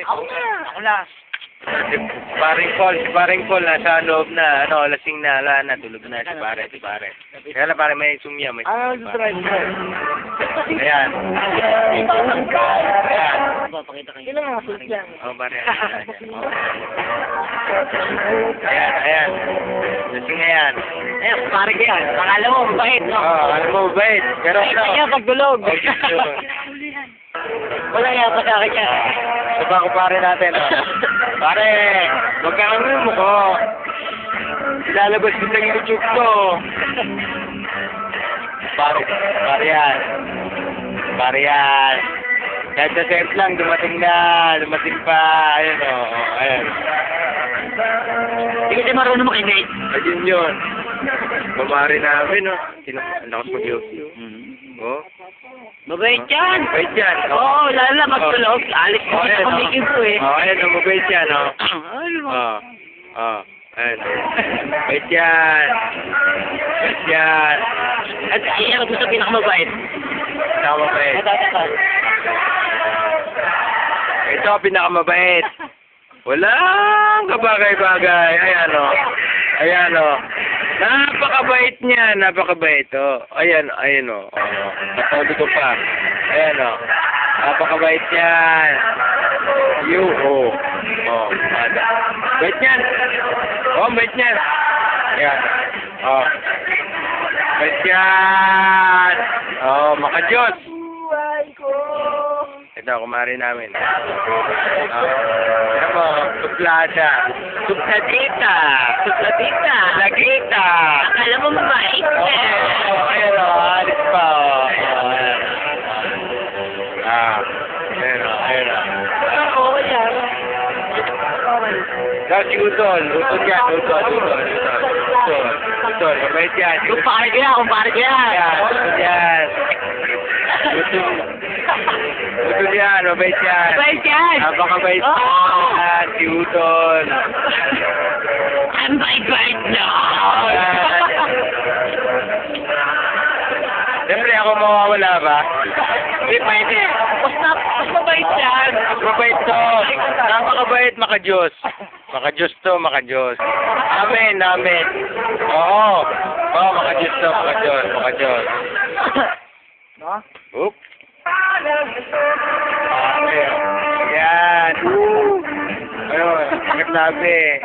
Ako na. Ako na. Si paring Paul, nasa loob na, lasing na, wala na, tulog na, si pare. Kaya na pare, may sumya, may Ano sumya. sa try mo? Ayan. Ayan. Papakita kayo. Kailan nga sus yan? Oh, pare. Ayan. Lasing na yan. Ayan, pare ka yan. Akala mo, mabait, no? Oh, alam mo, bait. Pero ano? Kaya pagdulog. Oh, yun. Wala nga pa sa akin yan. Diba ko pare natin, oh. Pare, magkakaroon mo ko. Ilalabas ko sa YouTube ko. Pare yan. Kahit sa set lang, dumating pa. Ayun, ayun. Hindi kasi marunong makinig. Ayun yun. Pamari namin, oh. Ang lakas mag-yoki, oh. Mabait yan. Mabait yan, oh. Oo, lalo na magtulog. Alis ko sa kumigil ko eh. Oh, ayun, mabait yan, oh. Ano mo? Ayun. Mabait yan. At iyan ko sa pinakamabait. Pinakamabait. Ito, pinakamabait. Walang kabagay-bagay. Ayan, oh. Napakabait niya, oh. Ayan, oh. Napaulo ko pa. Ayan, oh. Napakabait niyan. Bait niyan. Bait niyan. Ayan. Bait yan. Makajos. Ito, kumari namin. Ayan mo, suplada. Supladita. Lagita. Akala mo mabait eh. Ayan o, alis pa o. Ayan o. Oo, yan. Si Utol yan. Utol, mabait yan. Kumpare ka yan. Utol yan. Utol yan, mabait yan. Mabait yan. Napakabait yan, si Utol. Ang bait-bait na. Siyempre, ako mawawala ba? Hindi pwede. Mas mabait yan. Mabait to. Napakabait, makajos. Makajos to, makajos. Amen. Oo, makajos to, makajos. Oop. Yan. Ayun, sakit labi.